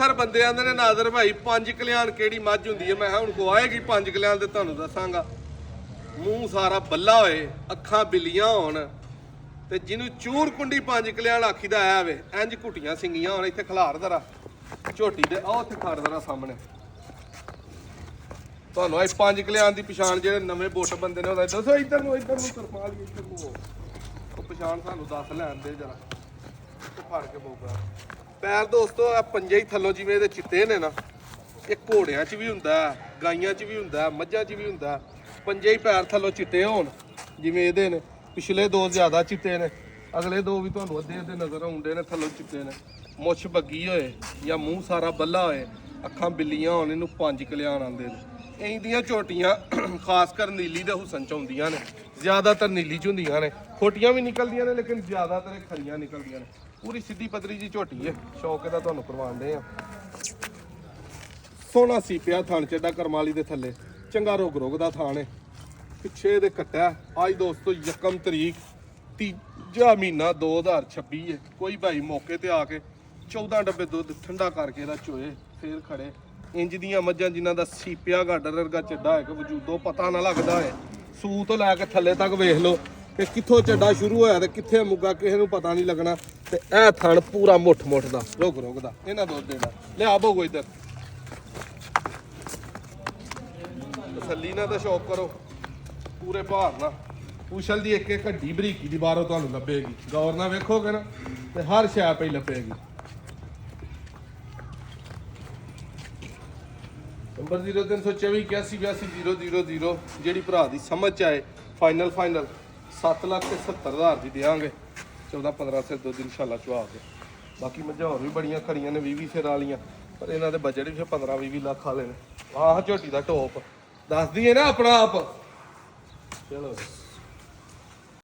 Sir ਬੰਦੇ ਆਂਦੇ ਨੇ ਨਾਦਰ ਭਾਈ 5 ਕਲਿਆਣ ਕਿਹੜੀ ਮੱਝ ਹੁੰਦੀ ਹੈ। ਮੈਂ ਕਿਹਾ ਹੁਣ ਕੋ ਆਏਗੀ 5 ਕਲਿਆਣ ਤੇ ਤੁਹਾਨੂੰ ਦੱਸਾਂਗਾ। ਮੂੰਹ ਸਾਰਾ ਬੱਲਾ ਹੋਏ, ਅੱਖਾਂ ਬਿੱਲੀਆਂ ਹੋਣ ਤੇ ਜਿਹਨੂੰ ਚੂਰ ਕੁੰਡੀ 5 ਕਲਿਆਣ ਆਖੀਦਾ ਆਇਆ ਵੇ, ਇੰਜ ਘੁੱਟੀਆਂ ਸਿੰਗੀਆਂ ਹੋਣ। ਇੱਥੇ ਖਿਲਾਰ ਦਰਾ ਝੋਟੀ ਦੇ ਆਹ ਉੱਥੇ ਖੜ ਦਰਾ ਸਾਹਮਣੇ ਤੁਹਾਨੂੰ ਇਹ 5 ਕਲਿਆਣ ਦੀ ਪਛਾਣ ਜਿਹੜੇ ਨਵੇਂ ਬੁੱਟ ਬੰਦੇ ਨੇ ਉਹਦਾ ਦੱਸੋ। ਇੱਧਰ ਨੂੰ ਤਰਪਾਲ ਇੱਧਰ ਨੂੰ ਉਹ ਪਛਾਣ ਸਾਨੂੰ ਦੱਸ ਲੈਣ ਦੇ ਜਰਾ ਫੜ ਕੇ ਪਊਗਾ। ਪੈਰ ਦੋਸਤੋ ਆ ਪੰਜੇ ਹੀ ਥੱਲੋਂ ਜਿਵੇਂ ਇਹਦੇ ਚਿੱਟੇ ਨੇ ਨਾ, ਇਹ ਘੋੜਿਆਂ 'ਚ ਵੀ ਹੁੰਦਾ, ਗਾਈਆਂ 'ਚ ਵੀ ਹੁੰਦਾ, ਮੱਝਾਂ 'ਚ ਵੀ ਹੁੰਦਾ। ਪੰਜੇ ਹੀ ਪੈਰ ਥੱਲੋਂ ਚਿੱਟੇ ਹੋਣ ਜਿਵੇਂ ਇਹਦੇ ਨੇ। ਪਿਛਲੇ ਦੋ ਜ਼ਿਆਦਾ ਚਿੱਟੇ ਨੇ, ਅਗਲੇ ਦੋ ਵੀ ਤੁਹਾਨੂੰ ਅੱਧੇ ਅੱਧੇ ਨਜ਼ਰ ਆਉਂਦੇ ਨੇ, ਥੱਲੋਂ ਚਿੱਟੇ ਨੇ। ਮੁੱਛ ਬੱਗੀ ਹੋਏ ਜਾਂ ਮੂੰਹ ਸਾਰਾ ਬੱਲਾ ਹੋਏ, ਅੱਖਾਂ ਬਿੱਲੀਆਂ ਹੋਣ, ਇਹਨੂੰ 5 ਕਲਿਆਣ ਆਉਂਦੇ ਨੇ। ਇਹਦੀਆਂ ਝੋਟੀਆਂ ਖਾਸ ਕਰ ਨੀਲੀ ਦੇ ਹੁਸਨ 'ਚ ਆਉਂਦੀਆਂ ਨੇ, ਜ਼ਿਆਦਾਤਰ ਨੀਲੀ 'ਚ ਹੁੰਦੀਆਂ ਨੇ। ਖੋਟੀਆਂ ਵੀ ਨਿਕਲਦੀਆਂ ਨੇ ਲੇਕਿਨ ਜ਼ਿਆਦਾਤਰ ਇਹ ਖਰੀਆਂ ਨਿਕਲਦੀਆਂ ਨੇ। ਪੂਰੀ ਸਿੱਧੀ ਪਤਰੀ ਜੀ ਝੋਟੀ ਹੈ, ਸ਼ੌਕ ਇਹਦਾ ਤੁਹਾਨੂੰ ਕਰਵਾਉਂਦੇ ਆ। ਸੋਹਣਾ ਸੀ ਪਿਆ ਥਣ ਚੱਡਾ ਕਰਮਾਲੀ ਦੇ ਥੱਲੇ, ਚੰਗਾ ਰੋਗ ਦਾ ਥਾਣ ਹੈ। ਪਿੱਛੇ ਇਹਦੇ ਕੱਟਿਆ ਅੱਜ ਦੋਸਤੋ 1 ਤਰੀਕ ਤੀਜਾ ਮਹੀਨਾ 2026 ਹੈ। ਕੋਈ ਭਾਈ ਮੌਕੇ ਤੇ ਆ ਕੇ 14 ਡੱਬੇ ਦੁੱਧ ਠੰਡਾ ਕਰਕੇ ਇਹਦਾ ਚੋਏ ਫੇਰ ਖੜੇ। ਇੰਜ ਦੀਆਂ ਮੱਝਾਂ ਜਿਨ੍ਹਾਂ ਦਾ ਸੀਪਿਆ ਗਾਡਰ ਵਰਗਾ ਚੱਡਾ ਹੈ ਕਿ ਵਜੂਦੋਂ ਪਤਾ ਨਾ ਲੱਗਦਾ ਹੈ। ਸੂ ਤੋਂ ਲੈ ਕੇ ਥੱਲੇ ਤੱਕ ਵੇਖ ਲਓ ਕਿ ਕਿੱਥੋਂ ਚੱਡਾ ਸ਼ੁਰੂ ਹੋਇਆ ਤੇ ਕਿੱਥੇ ਮੁੱਗਾ, ਕਿਸੇ ਨੂੰ ਪਤਾ ਨਹੀਂ ਲੱਗਣਾ। ਤੇ ਇਹ ਥਣ ਪੂਰਾ ਮੁੱਠ ਦਾ ਰੁਗ ਦਾ ਇਹਨਾਂ ਦੁੱਧ ਦੇਣਾ। ਲਿਆ ਭੋਗੋ ਇੱਧਰ, ਤਸੱਲੀ ਨਾਲ ਤਾਂ ਸ਼ੌਕ ਕਰੋ ਪੂਰੇ ਭਾਰ ਨਾਲ। ਉਛਲ ਦੀ ਇੱਕ ਹੱਡੀ ਬਰੀਕੀ ਦੀ ਬਾਹਰੋਂ ਤੁਹਾਨੂੰ ਲੱਭੇਗੀ, ਗੌਰ ਨਾਲ ਵੇਖੋਗੇ ਨਾ ਤੇ ਹਰ ਸ਼ੈ ਪਈ ਲੱਭੇਗੀ। ਨੰਬਰ 0324818000 ਜਿਹੜੀ ਭਰਾ ਦੀ ਸਮਝ ਚ ਆਏ। ਫਾਈਨਲ 7,70,000 ਦੀ ਦੇਵਾਂਗੇ। 14-15 ਸਿਰ ਦੁੱਧ ਇਨਸ਼ਾਅੱਲਾ ਚੁਆ ਕੇ। ਬਾਕੀ ਮੱਝਾਂ ਹੋਰ ਵੀ ਬੜੀਆਂ ਖੜੀਆਂ ਨੇ 20 ਸਿਰ ਵਾਲੀਆਂ, ਪਰ ਇਹਨਾਂ ਦੇ ਬਜਟ ਵੀ 15-20 ਲੱਖ ਵਾਲੇ ਨੇ। ਆਹ ਝੋਟੀ ਦਾ ਟੋਪ ਦੱਸ ਦਈਏ ਨਾ ਆਪਣਾ ਆਪ। ਚਲੋ